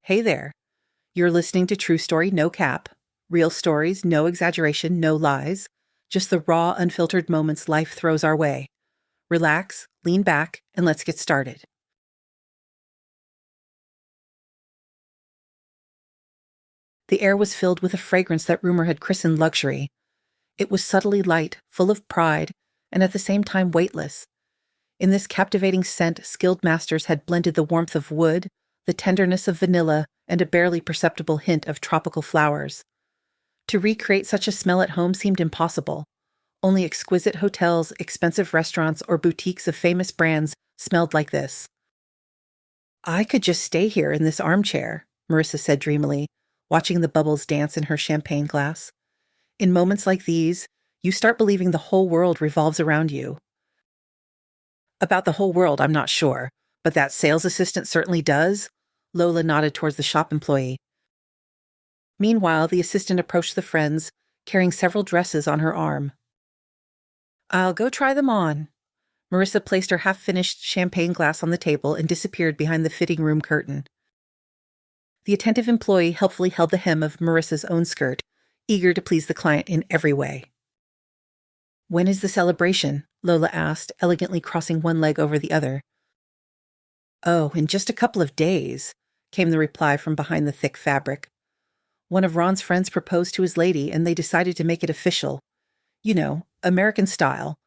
Hey there. You're listening to True Story No Cap. Real stories, no exaggeration, no lies. Just the raw, unfiltered moments life throws our way. Relax, lean back, and let's get started. The air was filled with a fragrance that rumor had christened luxury. It was subtly light, full of pride, and at the same time weightless. In this captivating scent, skilled masters had blended the warmth of wood, the tenderness of vanilla, and a barely perceptible hint of tropical flowers. To recreate such a smell at home seemed impossible. Only exquisite hotels, expensive restaurants, or boutiques of famous brands smelled like this. I could just stay here in this armchair, Marissa said dreamily, watching the bubbles dance in her champagne glass. In moments like these, you start believing the whole world revolves around you. About the whole world, I'm not sure, but that sales assistant certainly does. Lola nodded towards the shop employee. Meanwhile, the assistant approached the friends, carrying several dresses on her arm. I'll go try them on. Marissa placed her half-finished champagne glass on the table and disappeared behind the fitting room curtain. The attentive employee helpfully held the hem of Marissa's own skirt, eager to please the client in every way. When is the celebration? Lola asked, elegantly crossing one leg over the other. Oh, in just a couple of days, came the reply from behind the thick fabric. One of Ron's friends proposed to his lady, and they decided to make it official. You know, American style.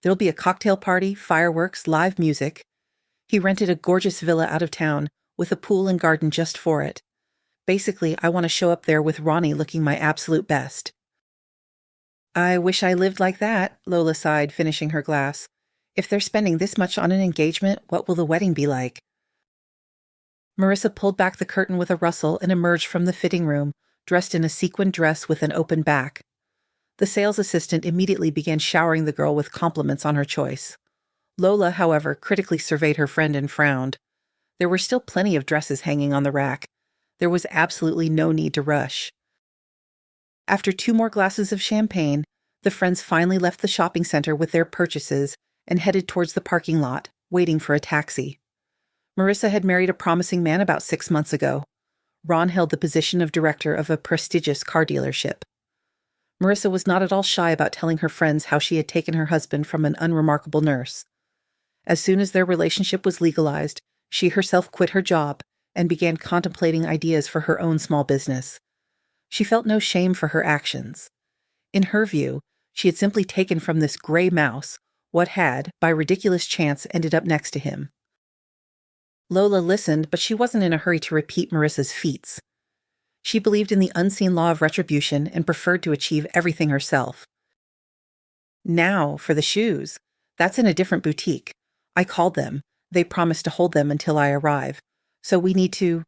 There'll be a cocktail party, fireworks, live music. He rented a gorgeous villa out of town, with a pool and garden just for it. Basically, I want to show up there with Ronnie looking my absolute best. I wish I lived like that, Lola sighed, finishing her glass. If they're spending this much on an engagement, what will the wedding be like? Marissa pulled back the curtain with a rustle and emerged from the fitting room, dressed in a sequined dress with an open back. The sales assistant immediately began showering the girl with compliments on her choice. Lola, however, critically surveyed her friend and frowned. There were still plenty of dresses hanging on the rack. There was absolutely no need to rush. After 2 more glasses of champagne, the friends finally left the shopping center with their purchases and headed towards the parking lot, waiting for a taxi. Marissa had married a promising man about 6 months ago. Ron held the position of director of a prestigious car dealership. Marissa was not at all shy about telling her friends how she had taken her husband from an unremarkable nurse. As soon as their relationship was legalized, she herself quit her job and began contemplating ideas for her own small business. She felt no shame for her actions. In her view, she had simply taken from this gray mouse what had, by ridiculous chance, ended up next to him. Lola listened, but she wasn't in a hurry to repeat Marissa's feats. She believed in the unseen law of retribution and preferred to achieve everything herself. Now, for the shoes. That's in a different boutique. I called them. They promised to hold them until I arrive. So we need to...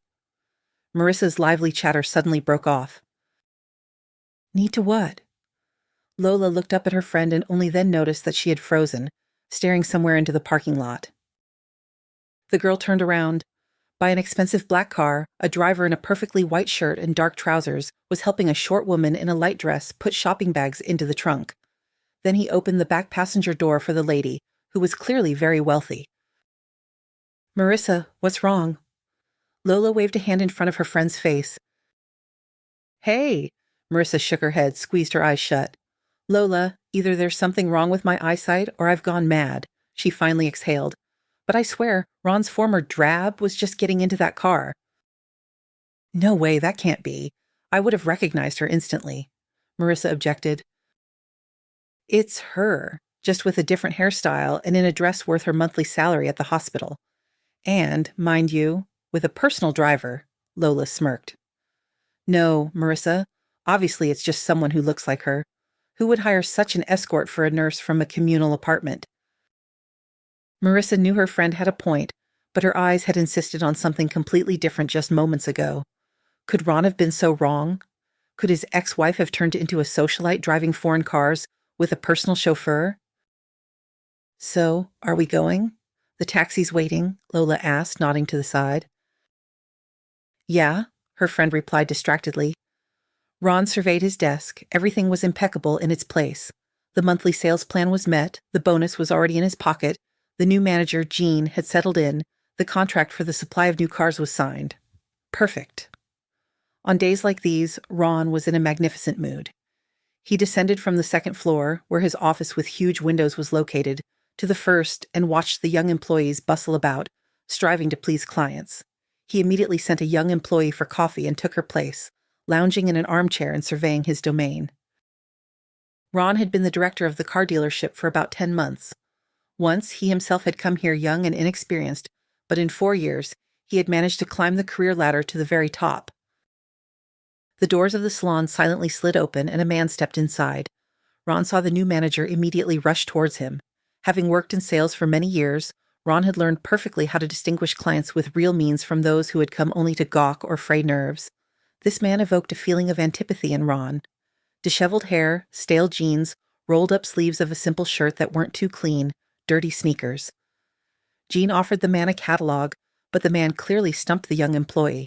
Marissa's lively chatter suddenly broke off. Need to what? Lola looked up at her friend and only then noticed that she had frozen, staring somewhere into the parking lot. The girl turned around. By an expensive black car, a driver in a perfectly white shirt and dark trousers was helping a short woman in a light dress put shopping bags into the trunk. Then he opened the back passenger door for the lady, who was clearly very wealthy. Marissa, what's wrong? Lola waved a hand in front of her friend's face. Hey! Marissa shook her head, squeezed her eyes shut. Lola, either there's something wrong with my eyesight or I've gone mad, she finally exhaled. But I swear, Ron's former drab was just getting into that car. No way, that can't be. I would have recognized her instantly, Marissa objected. It's her, just with a different hairstyle and in a dress worth her monthly salary at the hospital. And, mind you, with a personal driver, Lola smirked. No, Marissa, obviously it's just someone who looks like her. Who would hire such an escort for a nurse from a communal apartment? Marissa knew her friend had a point, but her eyes had insisted on something completely different just moments ago. Could Ron have been so wrong? Could his ex-wife have turned into a socialite driving foreign cars with a personal chauffeur? So, are we going? The taxi's waiting, Lola asked, nodding to the side. Yeah, her friend replied distractedly. Ron surveyed his desk. Everything was impeccable in its place. The monthly sales plan was met, the bonus was already in his pocket, the new manager, Jean, had settled in, the contract for the supply of new cars was signed. Perfect. On days like these, Ron was in a magnificent mood. He descended from the second floor, where his office with huge windows was located, to the first and watched the young employees bustle about, striving to please clients. He immediately sent a young employee for coffee and took her place, lounging in an armchair and surveying his domain. Ron had been the director of the car dealership for about 10 months. Once, he himself had come here young and inexperienced, but in 4 years, he had managed to climb the career ladder to the very top. The doors of the salon silently slid open and a man stepped inside. Ron saw the new manager immediately rush towards him. Having worked in sales for many years, Ron had learned perfectly how to distinguish clients with real means from those who had come only to gawk or fray nerves. This man evoked a feeling of antipathy in Ron. Disheveled hair, stale jeans, rolled-up sleeves of a simple shirt that weren't too clean, dirty sneakers. Jean offered the man a catalog, but the man clearly stumped the young employee.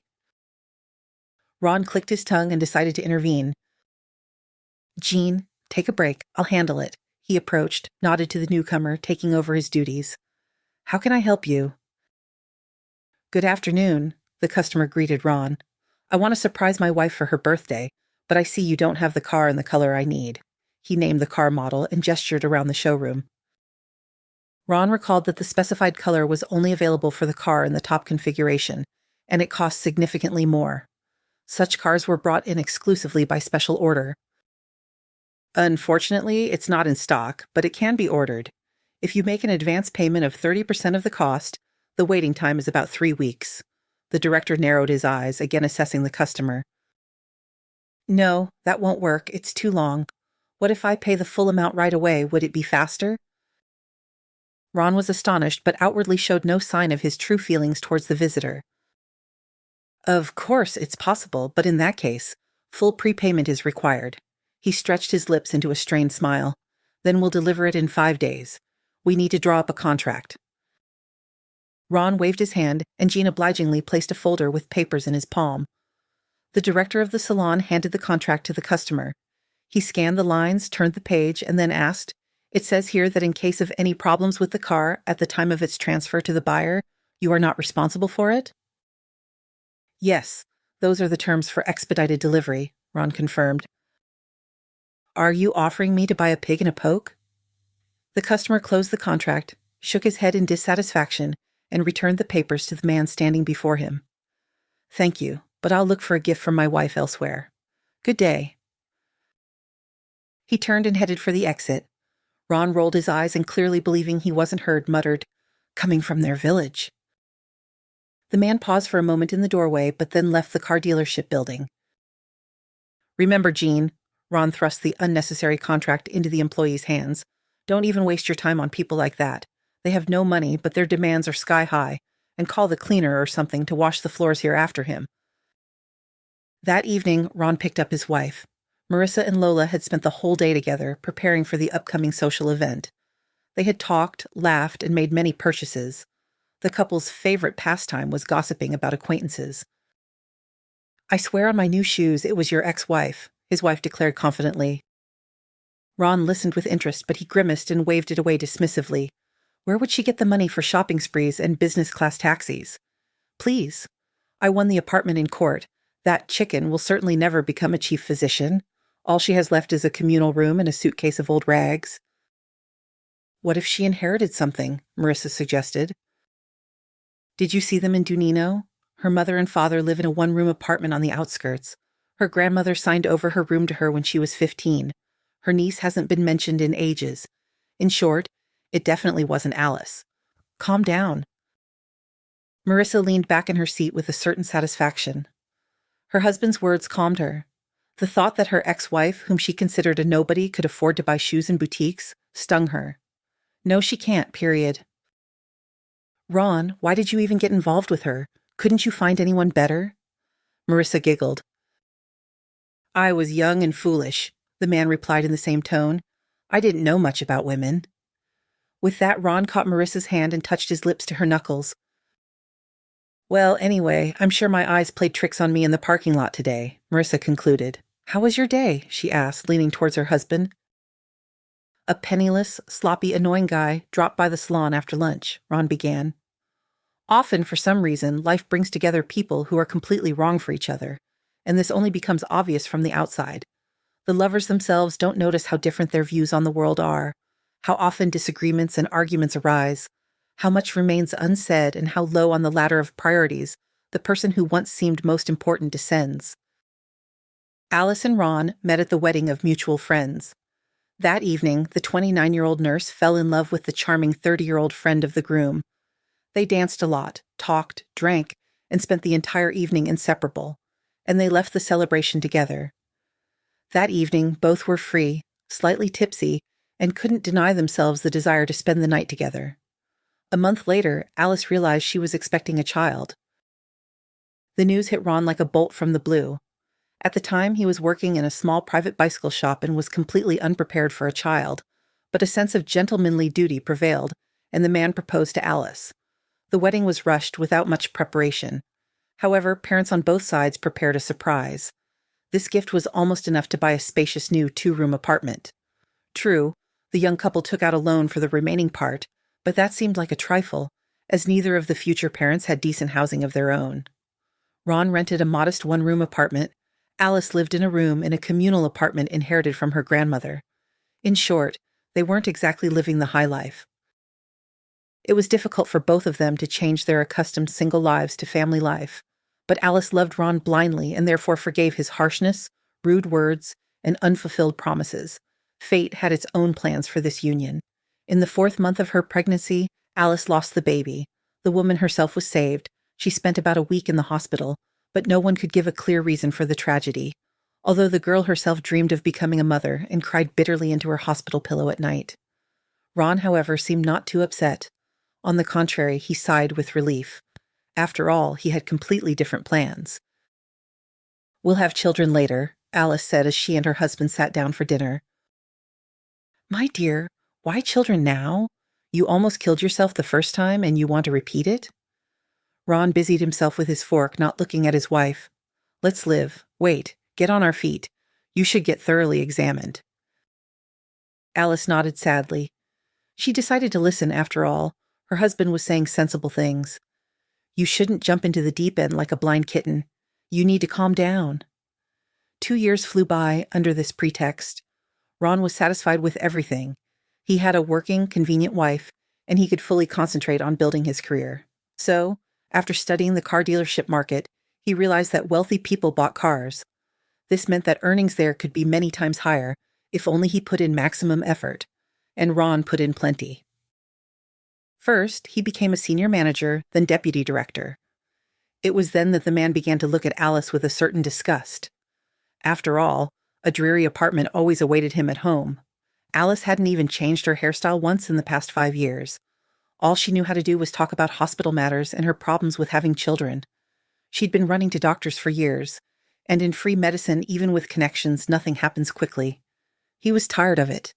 Ron clicked his tongue and decided to intervene. "Jean, take a break. I'll handle it." He approached, nodded to the newcomer, taking over his duties. "How can I help you?" "Good afternoon," the customer greeted Ron. "I want to surprise my wife for her birthday, but I see you don't have the car in the color I need." He named the car model and gestured around the showroom. Ron recalled that the specified color was only available for the car in the top configuration, and it cost significantly more. Such cars were brought in exclusively by special order. "Unfortunately, it's not in stock, but it can be ordered. If you make an advance payment of 30% of the cost, the waiting time is about 3 weeks. The director narrowed his eyes, again assessing the customer. "No, that won't work. It's too long. What if I pay the full amount right away? Would it be faster?" Ron was astonished, but outwardly showed no sign of his true feelings towards the visitor. "Of course, it's possible, but in that case, full prepayment is required." He stretched his lips into a strained smile. "Then we'll deliver it in 5 days. We need to draw up a contract." Ron waved his hand, and Jean obligingly placed a folder with papers in his palm. The director of the salon handed the contract to the customer. He scanned the lines, turned the page, and then asked, "It says here that in case of any problems with the car at the time of its transfer to the buyer, you are not responsible for it?" "Yes, those are the terms for expedited delivery," Ron confirmed. "Are you offering me to buy a pig in a poke?" The customer closed the contract, shook his head in dissatisfaction, and returned the papers to the man standing before him. "Thank you, but I'll look for a gift from my wife elsewhere. Good day." He turned and headed for the exit. Ron rolled his eyes and, clearly believing he wasn't heard, muttered, "Coming from their village." The man paused for a moment in the doorway, but then left the car dealership building. "Remember, Jean," Ron thrust the unnecessary contract into the employee's hands, "don't even waste your time on people like that. They have no money, but their demands are sky high, and call the cleaner or something to wash the floors here after him." That evening, Ron picked up his wife. Marissa and Lola had spent the whole day together, preparing for the upcoming social event. They had talked, laughed, and made many purchases. The couple's favorite pastime was gossiping about acquaintances. "I swear on my new shoes it was your ex-wife," his wife declared confidently. Ron listened with interest, but he grimaced and waved it away dismissively. Where would she get the money for shopping sprees and business-class taxis? "Please. I won the apartment in court. That chicken will certainly never become a chief physician. All she has left is a communal room and a suitcase of old rags." "What if she inherited something?" Marissa suggested. "Did you see them in Dunino? Her mother and father live in a one-room apartment on the outskirts. Her grandmother signed over her room to her when she was 15. Her niece hasn't been mentioned in ages. In short, it definitely wasn't Alice. Calm down." Marissa leaned back in her seat with a certain satisfaction. Her husband's words calmed her. The thought that her ex-wife, whom she considered a nobody, could afford to buy shoes in boutiques, stung her. "No, she can't, period." "Ron, why did you even get involved with her? Couldn't you find anyone better?" Marissa giggled. "I was young and foolish," the man replied in the same tone. "I didn't know much about women." With that, Ron caught Marissa's hand and touched his lips to her knuckles. "Well, anyway, I'm sure my eyes played tricks on me in the parking lot today," Marissa concluded. "How was your day?" she asked, leaning towards her husband. "A penniless, sloppy, annoying guy dropped by the salon after lunch," Ron began. Often, for some reason, life brings together people who are completely wrong for each other, and this only becomes obvious from the outside. The lovers themselves don't notice how different their views on the world are, how often disagreements and arguments arise, how much remains unsaid, and how low on the ladder of priorities the person who once seemed most important descends. Alice and Ron met at the wedding of mutual friends. That evening, the 29-year-old nurse fell in love with the charming 30-year-old friend of the groom. They danced a lot, talked, drank, and spent the entire evening inseparable, and they left the celebration together. That evening, both were free, slightly tipsy, and couldn't deny themselves the desire to spend the night together. A month later, Alice realized she was expecting a child. The news hit Ron like a bolt from the blue. At the time, he was working in a small private bicycle shop and was completely unprepared for a child, but a sense of gentlemanly duty prevailed, and the man proposed to Alice. The wedding was rushed without much preparation. However, parents on both sides prepared a surprise. This gift was almost enough to buy a spacious new 2-room apartment. True, the young couple took out a loan for the remaining part, but that seemed like a trifle, as neither of the future parents had decent housing of their own. Ron rented a modest 1-room apartment. Alice lived in a room in a communal apartment inherited from her grandmother. In short, they weren't exactly living the high life. It was difficult for both of them to change their accustomed single lives to family life, but Alice loved Ron blindly and therefore forgave his harshness, rude words, and unfulfilled promises. Fate had its own plans for this union. In the 4th month of her pregnancy, Alice lost the baby. The woman herself was saved. She spent about a week in the hospital, but no one could give a clear reason for the tragedy, although the girl herself dreamed of becoming a mother and cried bitterly into her hospital pillow at night. Ron, however, seemed not too upset. On the contrary, he sighed with relief. After all, he had completely different plans. "We'll have children later," Alice said as she and her husband sat down for dinner. "My dear, why children now? You almost killed yourself the first time and you want to repeat it?" Ron busied himself with his fork, not looking at his wife. "Let's live. Wait. Get on our feet. You should get thoroughly examined." Alice nodded sadly. She decided to listen after all. Her husband was saying sensible things. "You shouldn't jump into the deep end like a blind kitten. You need to calm down." 2 years flew by under this pretext. Ron was satisfied with everything. He had a working, convenient wife, and he could fully concentrate on building his career. So, after studying the car dealership market, he realized that wealthy people bought cars. This meant that earnings there could be many times higher if only he put in maximum effort, and Ron put in plenty. First, he became a senior manager, then deputy director. It was then that the man began to look at Alice with a certain disgust. After all, a dreary apartment always awaited him at home. Alice hadn't even changed her hairstyle once in the past 5 years. All she knew how to do was talk about hospital matters and her problems with having children. She'd been running to doctors for years, and in free medicine, even with connections, nothing happens quickly. He was tired of it.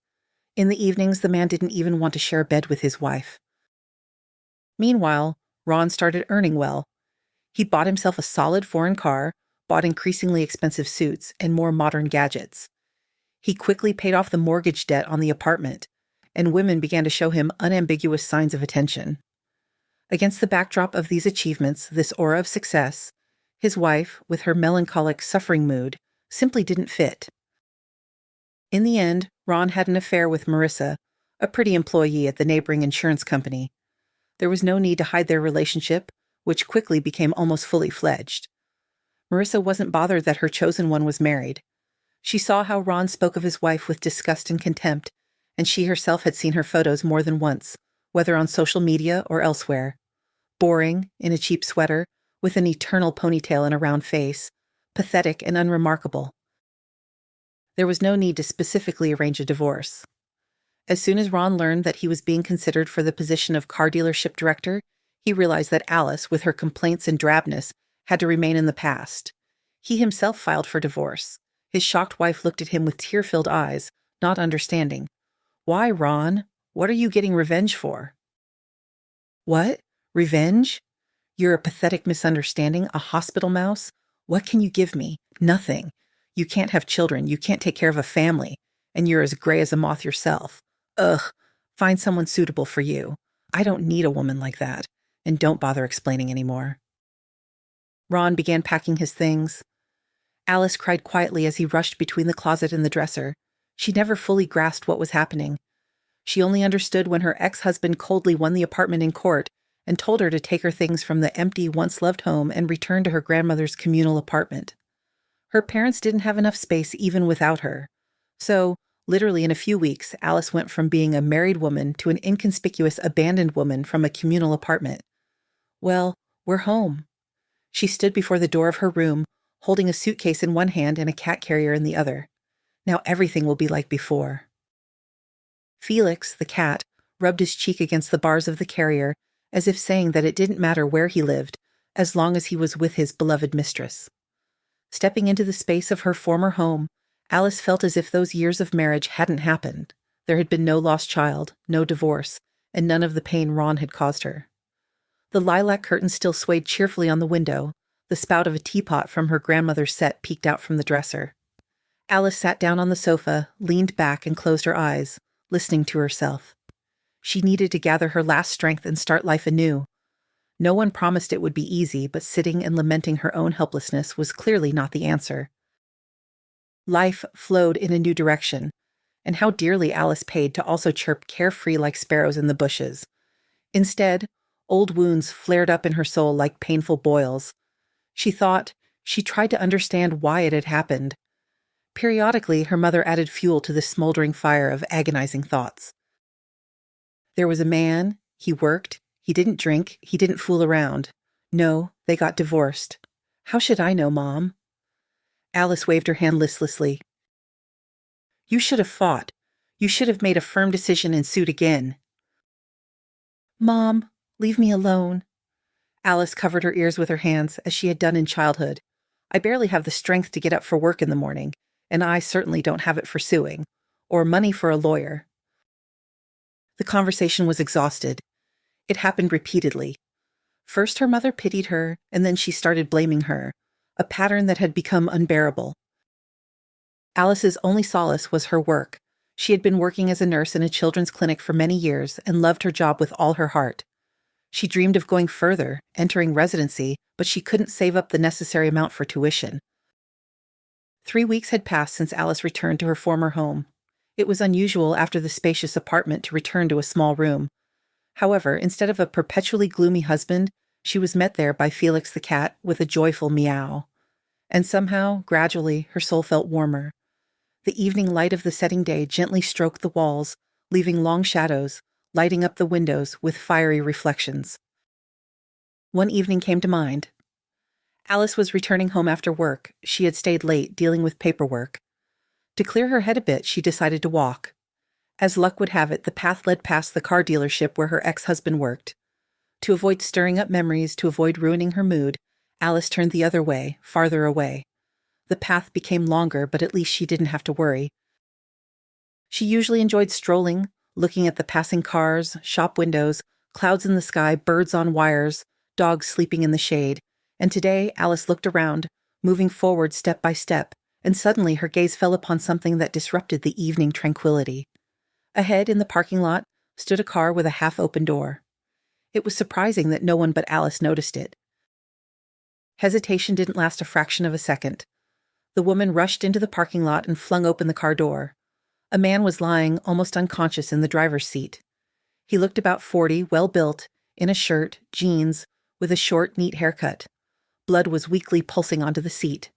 In the evenings, the man didn't even want to share a bed with his wife. Meanwhile, Ron started earning well. He bought himself a solid foreign car, bought increasingly expensive suits, and more modern gadgets. He quickly paid off the mortgage debt on the apartment, and women began to show him unambiguous signs of attention. Against the backdrop of these achievements, this aura of success, his wife, with her melancholic, suffering mood, simply didn't fit. In the end, Ron had an affair with Marissa, a pretty employee at the neighboring insurance company. There was no need to hide their relationship, which quickly became almost fully fledged. Marissa wasn't bothered that her chosen one was married. She saw how Ron spoke of his wife with disgust and contempt, and she herself had seen her photos more than once, whether on social media or elsewhere. Boring, in a cheap sweater, with an eternal ponytail and a round face, pathetic and unremarkable. There was no need to specifically arrange a divorce. As soon as Ron learned that he was being considered for the position of car dealership director, he realized that Alice, with her complaints and drabness, had to remain in the past. He himself filed for divorce. His shocked wife looked at him with tear-filled eyes, not understanding. "Why, Ron? What are you getting revenge for?" "What? Revenge? You're a pathetic misunderstanding, a hospital mouse? What can you give me? Nothing. You can't have children, you can't take care of a family, and you're as gray as a moth yourself. Ugh, find someone suitable for you. I don't need a woman like that. and don't bother explaining anymore." Ron began packing his things. Alice cried quietly as he rushed between the closet and the dresser. She never fully grasped what was happening. She only understood when her ex-husband coldly won the apartment in court and told her to take her things from the empty, once-loved home and return to her grandmother's communal apartment. Her parents didn't have enough space even without her. So, literally in a few weeks, Alice went from being a married woman to an inconspicuous abandoned woman from a communal apartment. Well, we're home. She stood before the door of her room, holding a suitcase in one hand and a cat carrier in the other. Now everything will be like before. Felix, the cat, rubbed his cheek against the bars of the carrier, as if saying that it didn't matter where he lived, as long as he was with his beloved mistress. Stepping into the space of her former home, Alice felt as if those years of marriage hadn't happened. There had been no lost child, no divorce, and none of the pain Ron had caused her. The lilac curtains still swayed cheerfully on the window. The spout of a teapot from her grandmother's set peeked out from the dresser. Alice sat down on the sofa, leaned back, and closed her eyes, listening to herself. She needed to gather her last strength and start life anew. No one promised it would be easy, but sitting and lamenting her own helplessness was clearly not the answer. Life flowed in a new direction, and how dearly Alice paid to also chirp carefree like sparrows in the bushes. Instead, old wounds flared up in her soul like painful boils. She tried to understand why it had happened. Periodically, her mother added fuel to the smoldering fire of agonizing thoughts. There was a man, he worked, he didn't drink, he didn't fool around. No, they got divorced. How should I know, Mom? Alice waved her hand listlessly. You should have fought. You should have made a firm decision and sued again. Mom, leave me alone. Alice covered her ears with her hands, as she had done in childhood. I barely have the strength to get up for work in the morning, and I certainly don't have it for suing, or money for a lawyer. The conversation was exhausted. It happened repeatedly. First her mother pitied her, and then she started blaming her, a pattern that had become unbearable. Alice's only solace was her work. She had been working as a nurse in a children's clinic for many years and loved her job with all her heart. She dreamed of going further, entering residency, but she couldn't save up the necessary amount for tuition. 3 weeks had passed since Alice returned to her former home. It was unusual after the spacious apartment to return to a small room. However, instead of a perpetually gloomy husband, she was met there by Felix the cat with a joyful meow. And somehow, gradually, her soul felt warmer. The evening light of the setting day gently stroked the walls, leaving long shadows, lighting up the windows with fiery reflections. One evening came to mind. Alice was returning home after work. She had stayed late, dealing with paperwork. To clear her head a bit, she decided to walk. As luck would have it, the path led past the car dealership where her ex-husband worked. To avoid stirring up memories, to avoid ruining her mood, Alice turned the other way, farther away. The path became longer, but at least she didn't have to worry. She usually enjoyed strolling, looking at the passing cars, shop windows, clouds in the sky, birds on wires, dogs sleeping in the shade. And today, Alice looked around, moving forward step by step, and suddenly her gaze fell upon something that disrupted the evening tranquility. Ahead, in the parking lot, stood a car with a half-open door. It was surprising that no one but Alice noticed it. Hesitation didn't last a fraction of a second. The woman rushed into the parking lot and flung open the car door. A man was lying, almost unconscious, in the driver's seat. He looked about 40, well-built, in a shirt, jeans, with a short, neat haircut. Blood was weakly pulsing onto the seat.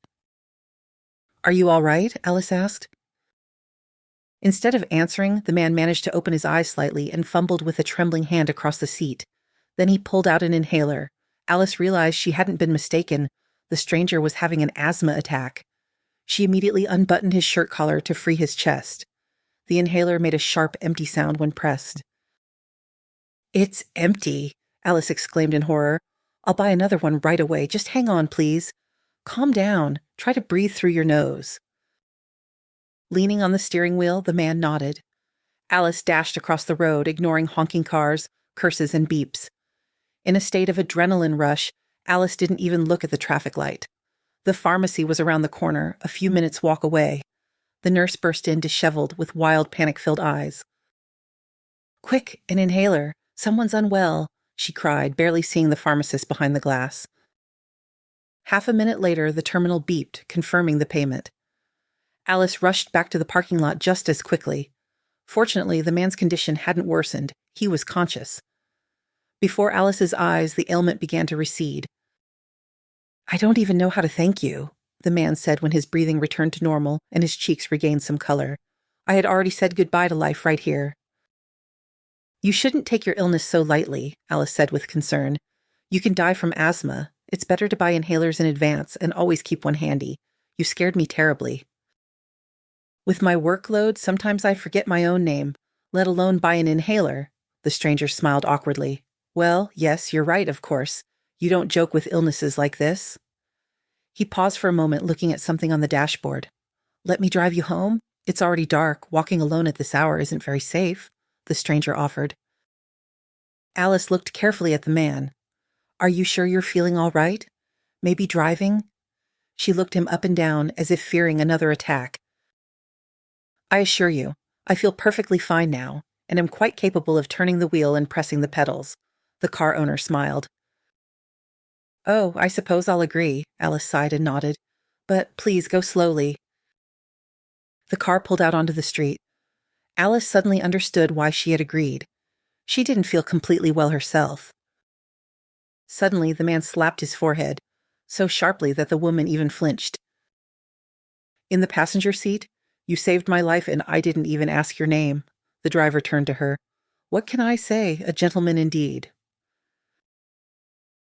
"Are you all right?" Alice asked. Instead of answering, the man managed to open his eyes slightly and fumbled with a trembling hand across the seat. Then he pulled out an inhaler. Alice realized she hadn't been mistaken. The stranger was having an asthma attack. She immediately unbuttoned his shirt collar to free his chest. The inhaler made a sharp, empty sound when pressed. "It's empty," Alice exclaimed in horror. "I'll buy another one right away. Just hang on, please. Calm down. Try to breathe through your nose." Leaning on the steering wheel, the man nodded. Alice dashed across the road, ignoring honking cars, curses, and beeps. In a state of adrenaline rush, Alice didn't even look at the traffic light. The pharmacy was around the corner, a few minutes' walk away. The nurse burst in, disheveled, with wild, panic-filled eyes. "Quick, an inhaler. Someone's unwell. she cried, barely seeing the pharmacist behind the glass. Half a minute later, the terminal beeped, confirming the payment. Alice rushed back to the parking lot just as quickly. Fortunately, the man's condition hadn't worsened. He was conscious. Before Alice's eyes, the ailment began to recede. "I don't even know how to thank you," the man said when his breathing returned to normal and his cheeks regained some color. "I had already said goodbye to life right here." "You shouldn't take your illness so lightly," Alice said with concern. "You can die from asthma. It's better to buy inhalers in advance and always keep one handy. You scared me terribly." "With my workload, sometimes I forget my own name, let alone buy an inhaler," the stranger smiled awkwardly. "Well, yes, you're right, of course. You don't joke with illnesses like this." He paused for a moment, looking at something on the dashboard. "Let me drive you home? It's already dark. Walking alone at this hour isn't very safe," the stranger offered. Alice looked carefully at the man. "Are you sure you're feeling all right? Maybe driving?" She looked him up and down, as if fearing another attack. "I assure you, I feel perfectly fine now, and am quite capable of turning the wheel and pressing the pedals," the car owner smiled. "Oh, I suppose I'll agree," Alice sighed and nodded. "But please go slowly." The car pulled out onto the street. Alice suddenly understood why she had agreed. She didn't feel completely well herself. Suddenly, the man slapped his forehead, so sharply that the woman even flinched. "In the passenger seat? You saved my life and I didn't even ask your name." The driver turned to her. "What can I say? A gentleman indeed."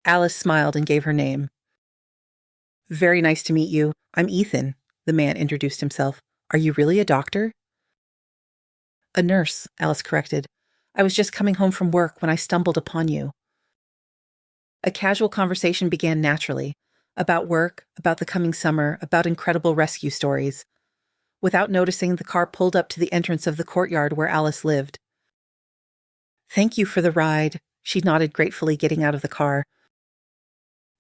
Alice smiled and gave her name. "Very nice to meet you. I'm Ethan," the man introduced himself. "Are you really a doctor?" "A nurse," Alice corrected. "I was just coming home from work when I stumbled upon you." A casual conversation began naturally, about work, about the coming summer, about incredible rescue stories. Without noticing, the car pulled up to the entrance of the courtyard where Alice lived. "Thank you for the ride," she nodded gratefully, getting out of the car.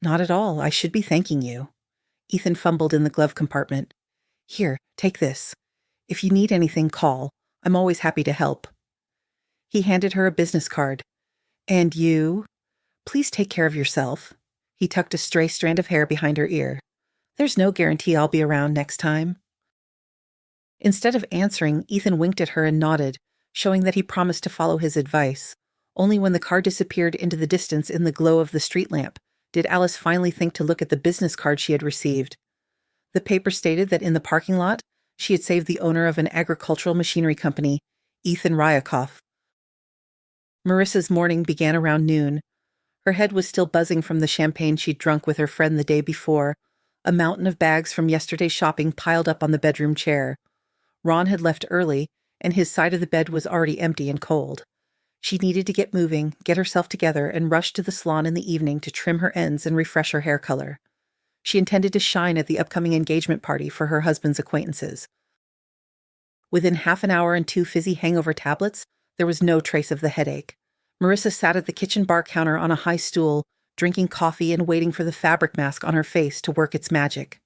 "Not at all. I should be thanking you." Ethan fumbled in the glove compartment. "Here, take this. If you need anything, call. I'm always happy to help." He handed her a business card. "And you? Please take care of yourself." He tucked a stray strand of hair behind her ear. "There's no guarantee I'll be around next time." Instead of answering, Ethan winked at her and nodded, showing that he promised to follow his advice. Only when the car disappeared into the distance in the glow of the street lamp did Alice finally think to look at the business card she had received. The paper stated that in the parking lot, she had saved the owner of an agricultural machinery company, Ethan Ryakoff. Marissa's morning began around noon. Her head was still buzzing from the champagne she'd drunk with her friend the day before, a mountain of bags from yesterday's shopping piled up on the bedroom chair. Ron had left early, and his side of the bed was already empty and cold. She needed to get moving, get herself together, and rush to the salon in the evening to trim her ends and refresh her hair color. She intended to shine at the upcoming engagement party for her husband's acquaintances. Within half an hour and 2 fizzy hangover tablets, there was no trace of the headache. Marissa sat at the kitchen bar counter on a high stool, drinking coffee and waiting for the fabric mask on her face to work its magic.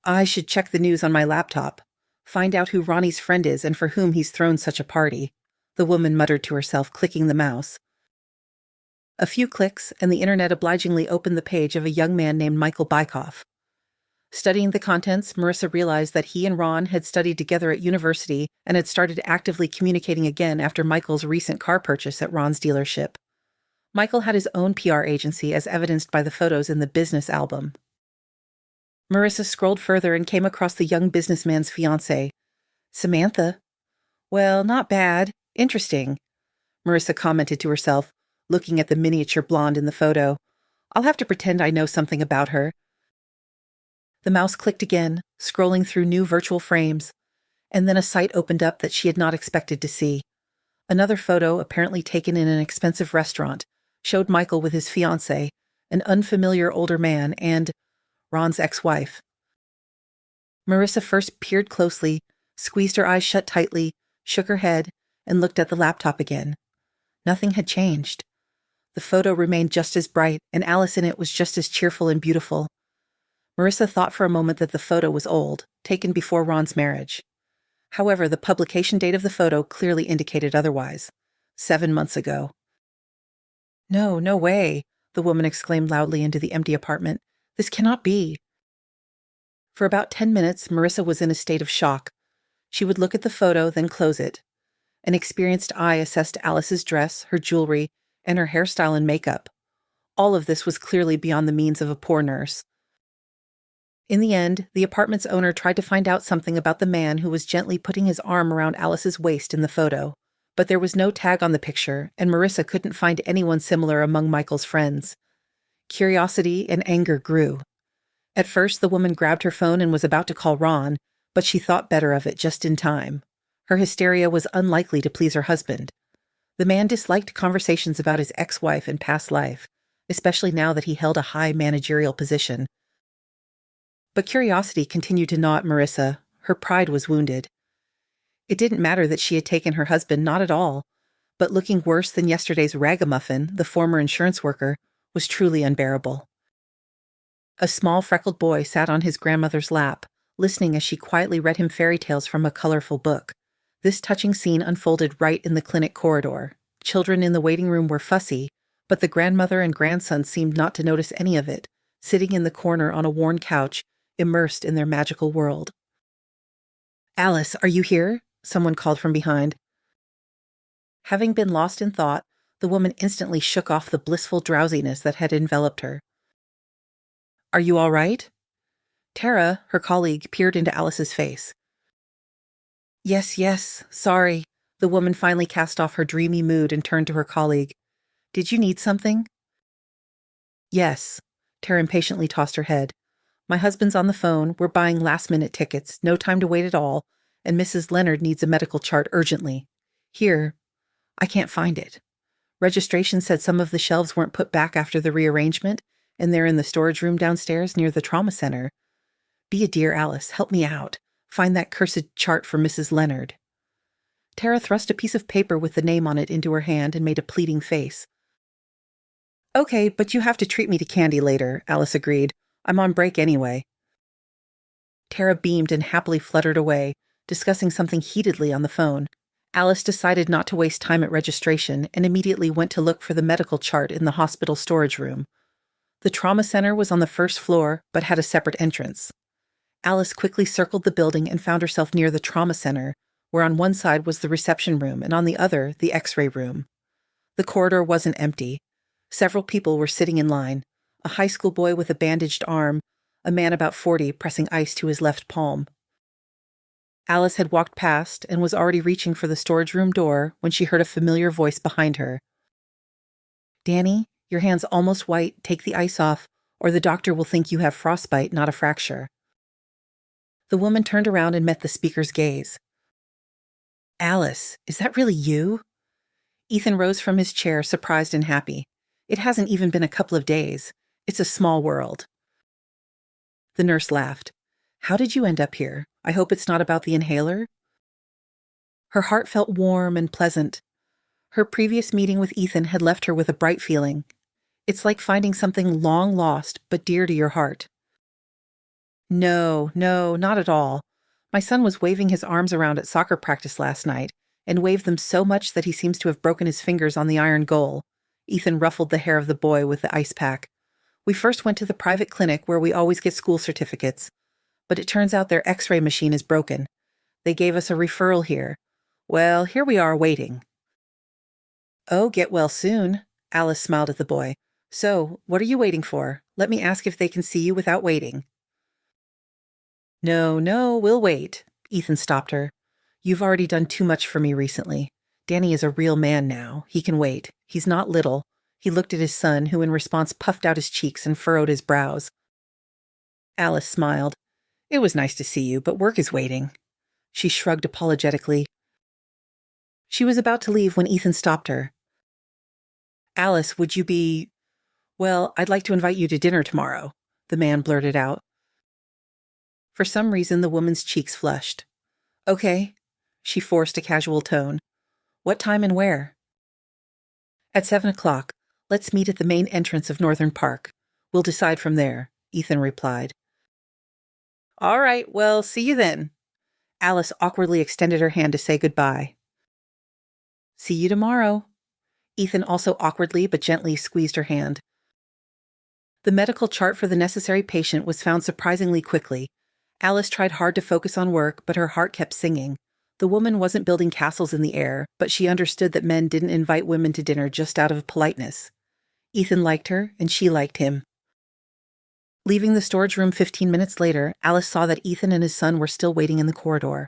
"I should check the news on my laptop. Find out who Ronnie's friend is and for whom he's thrown such a party," the woman muttered to herself, clicking the mouse. A few clicks, and the internet obligingly opened the page of a young man named Michael Bykoff. Studying the contents, Marissa realized that he and Ron had studied together at university and had started actively communicating again after Michael's recent car purchase at Ron's dealership. Michael had his own PR agency, as evidenced by the photos in the business album. Marissa scrolled further and came across the young businessman's fiancée, Samantha. "Well, not bad. Interesting," Marissa commented to herself, looking at the miniature blonde in the photo. "I'll have to pretend I know something about her." The mouse clicked again, scrolling through new virtual frames, and then a site opened up that she had not expected to see. Another photo, apparently taken in an expensive restaurant, showed Michael with his fiancée, an unfamiliar older man, and Ron's ex-wife. Marissa first peered closely, squeezed her eyes shut tightly, shook her head, and looked at the laptop again. Nothing had changed. The photo remained just as bright, and Alice in it was just as cheerful and beautiful. Marissa thought for a moment that the photo was old, taken before Ron's marriage. However, the publication date of the photo clearly indicated otherwise. 7 months ago. No, no way, the woman exclaimed loudly into the empty apartment. This cannot be. For about 10 minutes, Marissa was in a state of shock. She would look at the photo, then close it. An experienced eye assessed Alice's dress, her jewelry, and her hairstyle and makeup. All of this was clearly beyond the means of a poor nurse. In the end, the apartment's owner tried to find out something about the man who was gently putting his arm around Alice's waist in the photo. But there was no tag on the picture, and Marissa couldn't find anyone similar among Michael's friends. Curiosity and anger grew. At first, the woman grabbed her phone and was about to call Ron, but she thought better of it just in time. Her hysteria was unlikely to please her husband. The man disliked conversations about his ex-wife and past life, especially now that he held a high managerial position. But curiosity continued to gnaw at Marissa. Her pride was wounded. It didn't matter that she had taken her husband, not at all. But looking worse than yesterday's ragamuffin, the former insurance worker, was truly unbearable. A small freckled boy sat on his grandmother's lap, listening as she quietly read him fairy tales from a colorful book. This touching scene unfolded right in the clinic corridor. Children in the waiting room were fussy, but the grandmother and grandson seemed not to notice any of it, sitting in the corner on a worn couch, immersed in their magical world. "Alice, are you here?" someone called from behind. Having been lost in thought, the woman instantly shook off the blissful drowsiness that had enveloped her. "Are you all right?" Tara, her colleague, peered into Alice's face. Yes, sorry." The woman finally cast off her dreamy mood and turned to her colleague. "Did you need something?" "Yes." Tara impatiently tossed her head. "My husband's on the phone, we're buying last-minute tickets, no time to wait at all, and Mrs. Leonard needs a medical chart urgently. Here. I can't find it. Registration said some of the shelves weren't put back after the rearrangement, and they're in the storage room downstairs near the trauma center. Be a dear, Alice, help me out. Find that cursed chart for Mrs. Leonard." Tara thrust a piece of paper with the name on it into her hand and made a pleading face. "Okay, but you have to treat me to candy later," Alice agreed. "I'm on break anyway." Tara beamed and happily fluttered away, discussing something heatedly on the phone. Alice decided not to waste time at registration and immediately went to look for the medical chart in the hospital storage room. The trauma center was on the first floor, but had a separate entrance. Alice quickly circled the building and found herself near the trauma center, where on one side was the reception room and on the other, the X-ray room. The corridor wasn't empty. Several people were sitting in line, a high school boy with a bandaged arm, a man about 40 pressing ice to his left palm. Alice had walked past and was already reaching for the storage room door when she heard a familiar voice behind her. "Danny, your hand's almost white, take the ice off, or the doctor will think you have frostbite, not a fracture." The woman turned around and met the speaker's gaze. "Alice, is that really you?" Ethan rose from his chair, surprised and happy. "It hasn't even been a couple of days. It's a small world." The nurse laughed. "How did you end up here? I hope it's not about the inhaler?" Her heart felt warm and pleasant. Her previous meeting with Ethan had left her with a bright feeling. It's like finding something long lost but dear to your heart. No, not at all. My son was waving his arms around at soccer practice last night, and waved them so much that he seems to have broken his fingers on the iron goal. Ethan ruffled the hair of the boy with the ice pack. "We first went to the private clinic where we always get school certificates, but it turns out their X-ray machine is broken. They gave us a referral here. Well, here we are waiting." "Oh, get well soon." Alice smiled at the boy. "So, what are you waiting for? Let me ask if they can see you without waiting." No, we'll wait." Ethan stopped her. "You've already done too much for me recently. Danny is a real man now. He can wait. He's not little." He looked at his son, who in response puffed out his cheeks and furrowed his brows. Alice smiled. "It was nice to see you, but work is waiting." She shrugged apologetically. She was about to leave when Ethan stopped her. "Alice, would you be... Well, I'd like to invite you to dinner tomorrow," the man blurted out. For some reason, the woman's cheeks flushed. "Okay." She forced a casual tone. "What time and where?" "At 7 o'clock. Let's meet at the main entrance of Northern Park. We'll decide from there," Ethan replied. "All right, well, see you then." Alice awkwardly extended her hand to say goodbye. "See you tomorrow." Ethan also awkwardly but gently squeezed her hand. The medical chart for the necessary patient was found surprisingly quickly. Alice tried hard to focus on work, but her heart kept singing. The woman wasn't building castles in the air, but she understood that men didn't invite women to dinner just out of politeness. Ethan liked her, and she liked him. Leaving the storage room 15 minutes later, Alice saw that Ethan and his son were still waiting in the corridor.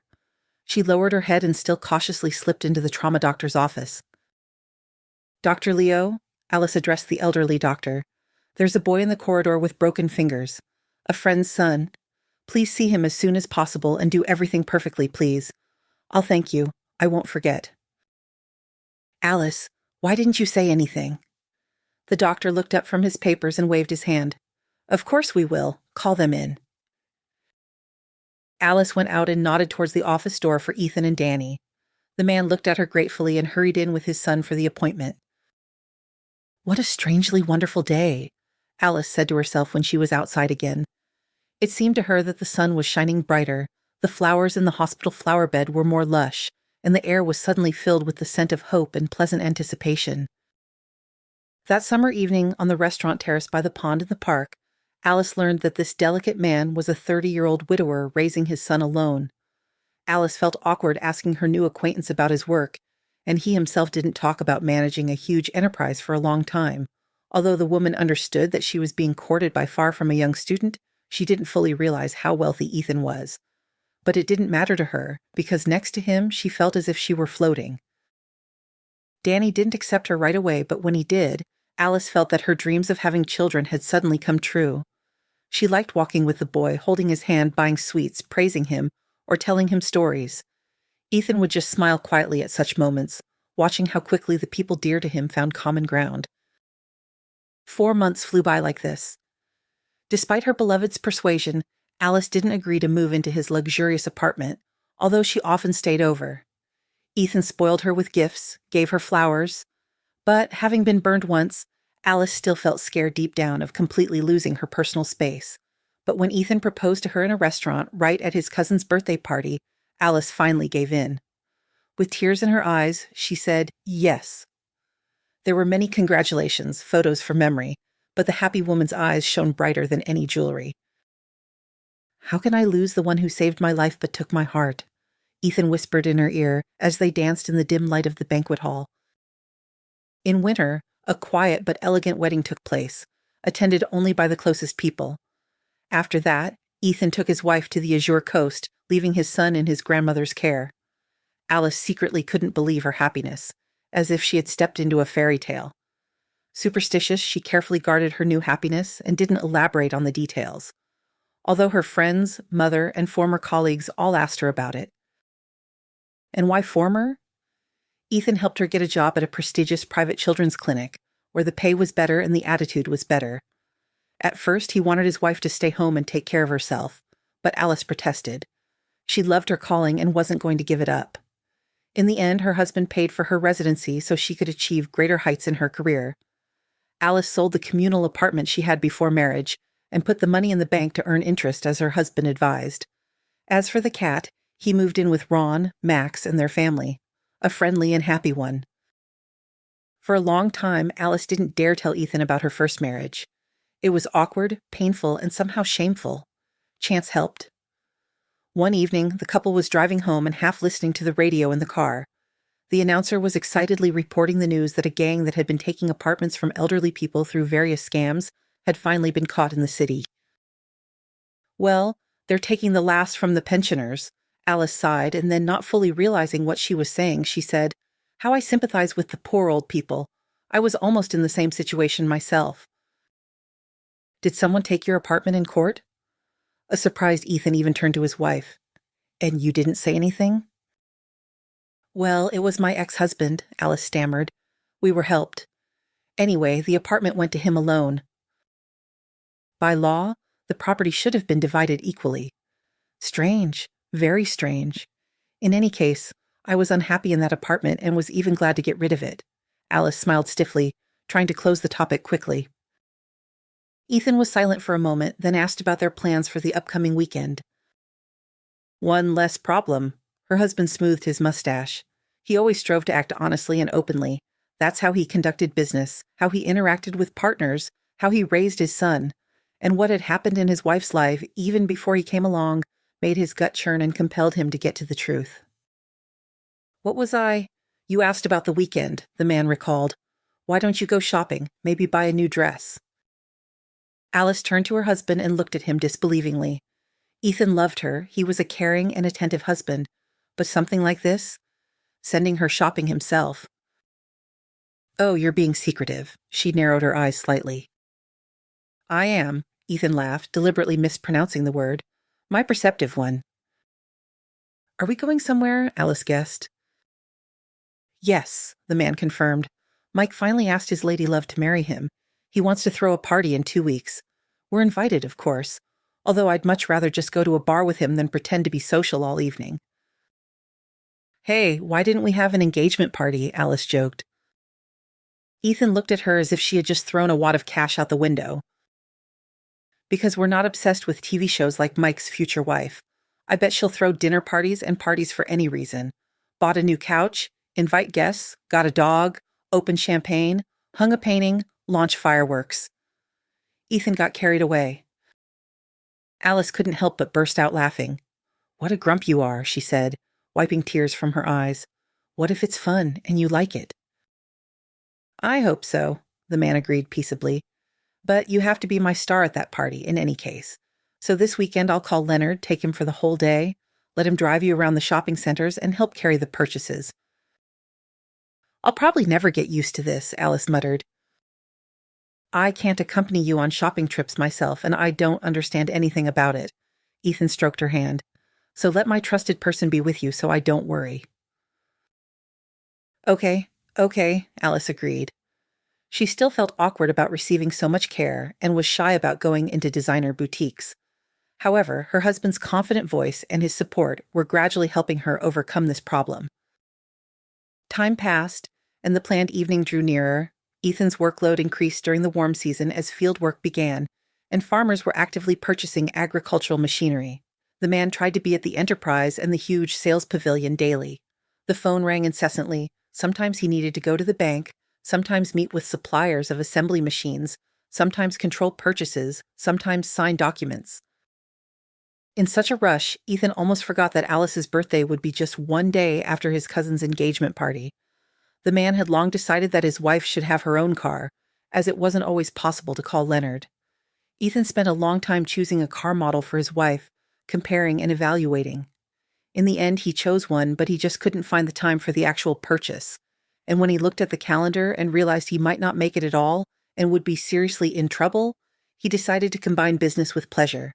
She lowered her head and still cautiously slipped into the trauma doctor's office. "Dr. Leo," Alice addressed the elderly doctor. "There's a boy in the corridor with broken fingers. A friend's son. Please see him as soon as possible and do everything perfectly, please. I'll thank you. I won't forget." "Alice, why didn't you say anything?" The doctor looked up from his papers and waved his hand. "Of course we will. Call them in." Alice went out and nodded towards the office door for Ethan and Danny. The man looked at her gratefully and hurried in with his son for the appointment. "What a strangely wonderful day," Alice said to herself when she was outside again. It seemed to her that the sun was shining brighter, the flowers in the hospital flower bed were more lush, and the air was suddenly filled with the scent of hope and pleasant anticipation. That summer evening on the restaurant terrace by the pond in the park, Alice learned that this delicate man was a 30-year-old widower raising his son alone. Alice felt awkward asking her new acquaintance about his work, and he himself didn't talk about managing a huge enterprise for a long time. Although the woman understood that she was being courted by far from a young student, she didn't fully realize how wealthy Ethan was. But it didn't matter to her, because next to him she felt as if she were floating. Danny didn't accept her right away, but when he did, Alice felt that her dreams of having children had suddenly come true. She liked walking with the boy, holding his hand, buying sweets, praising him, or telling him stories. Ethan would just smile quietly at such moments, watching how quickly the people dear to him found common ground. 4 months flew by like this. Despite her beloved's persuasion, Alice didn't agree to move into his luxurious apartment, although she often stayed over. Ethan spoiled her with gifts, gave her flowers, but having been burned once, Alice still felt scared deep down of completely losing her personal space. But when Ethan proposed to her in a restaurant right at his cousin's birthday party, Alice finally gave in. With tears in her eyes, she said, "Yes." There were many congratulations, photos for memory, but the happy woman's eyes shone brighter than any jewelry. "How can I lose the one who saved my life but took my heart?" Ethan whispered in her ear as they danced in the dim light of the banquet hall. In winter, a quiet but elegant wedding took place, attended only by the closest people. After that, Ethan took his wife to the Azure Coast, leaving his son in his grandmother's care. Alice secretly couldn't believe her happiness, as if she had stepped into a fairy tale. Superstitious, she carefully guarded her new happiness and didn't elaborate on the details, although her friends, mother, and former colleagues all asked her about it. And why former? Ethan helped her get a job at a prestigious private children's clinic, where the pay was better and the attitude was better. At first, he wanted his wife to stay home and take care of herself, but Alice protested. She loved her calling and wasn't going to give it up. In the end, her husband paid for her residency so she could achieve greater heights in her career. Alice sold the communal apartment she had before marriage and put the money in the bank to earn interest as her husband advised. As for the cat, he moved in with Ron, Max, and their family, a friendly and happy one. For a long time, Alice didn't dare tell Ethan about her first marriage. It was awkward, painful, and somehow shameful. Chance helped. One evening, the couple was driving home and half listening to the radio in the car. The announcer was excitedly reporting the news that a gang that had been taking apartments from elderly people through various scams had finally been caught in the city. "Well, they're taking the last from the pensioners," Alice sighed, and then, not fully realizing what she was saying, she said, "How I sympathize with the poor old people. I was almost in the same situation myself." "Did someone take your apartment in court?" A surprised Ethan even turned to his wife. "And you didn't say anything?" "Well, it was my ex-husband," Alice stammered. "We were helped. Anyway, the apartment went to him alone. By law, the property should have been divided equally. Strange, very strange. In any case, I was unhappy in that apartment and was even glad to get rid of it." Alice smiled stiffly, trying to close the topic quickly. Ethan was silent for a moment, then asked about their plans for the upcoming weekend. "One less problem." Her husband smoothed his mustache. He always strove to act honestly and openly. That's how he conducted business, how he interacted with partners, how he raised his son. And what had happened in his wife's life, even before he came along, made his gut churn and compelled him to get to the truth. "What was I? You asked about the weekend," the man recalled. "Why don't you go shopping? Maybe buy a new dress?" Alice turned to her husband and looked at him disbelievingly. Ethan loved her. He was a caring and attentive husband. But something like this? Sending her shopping himself. "Oh, you're being secretive." She narrowed her eyes slightly. "I am," Ethan laughed, deliberately mispronouncing the word. "My perceptive one." "Are we going somewhere?" Alice guessed. "Yes," the man confirmed. "Mike finally asked his lady love to marry him. He wants to throw a party in 2 weeks. We're invited, of course, although I'd much rather just go to a bar with him than pretend to be social all evening." "Hey, why didn't we have an engagement party?" Alice joked. Ethan looked at her as if she had just thrown a wad of cash out the window. "Because we're not obsessed with TV shows like Mike's future wife. I bet she'll throw dinner parties and parties for any reason. Bought a new couch, invite guests, got a dog, opened champagne, hung a painting, launched fireworks." Ethan got carried away. Alice couldn't help but burst out laughing. "What a grump you are," she said, wiping tears from her eyes. "What if it's fun and you like it?" "I hope so," the man agreed peaceably. "But you have to be my star at that party in any case. So this weekend I'll call Leonard, take him for the whole day, let him drive you around the shopping centers, and help carry the purchases." "I'll probably never get used to this," Alice muttered. "I can't accompany you on shopping trips myself, and I don't understand anything about it." Ethan stroked her hand. "So let my trusted person be with you so I don't worry." Okay, Alice agreed. She still felt awkward about receiving so much care and was shy about going into designer boutiques. However, her husband's confident voice and his support were gradually helping her overcome this problem. Time passed, and the planned evening drew nearer. Ethan's workload increased during the warm season as field work began, and farmers were actively purchasing agricultural machinery. The man tried to be at the enterprise and the huge sales pavilion daily. The phone rang incessantly. Sometimes he needed to go to the bank, sometimes meet with suppliers of assembly machines, sometimes control purchases, sometimes sign documents. In such a rush, Ethan almost forgot that Alice's birthday would be just one day after his cousin's engagement party. The man had long decided that his wife should have her own car, as it wasn't always possible to call Leonard. Ethan spent a long time choosing a car model for his wife, comparing and evaluating. In the end, he chose one, but he just couldn't find the time for the actual purchase. And when he looked at the calendar and realized he might not make it at all and would be seriously in trouble, he decided to combine business with pleasure.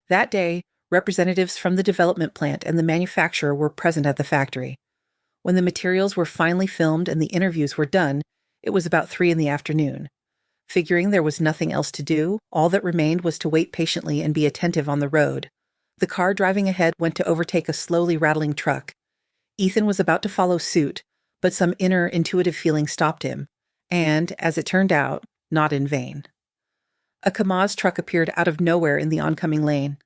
That day, representatives from the development plant and the manufacturer were present at the factory. When the materials were finally filmed and the interviews were done, it was about 3 p.m. Figuring there was nothing else to do, all that remained was to wait patiently and be attentive on the road. The car driving ahead went to overtake a slowly rattling truck. Ethan was about to follow suit, but some inner intuitive feeling stopped him, and, as it turned out, not in vain. A Kamaz truck appeared out of nowhere in the oncoming lane.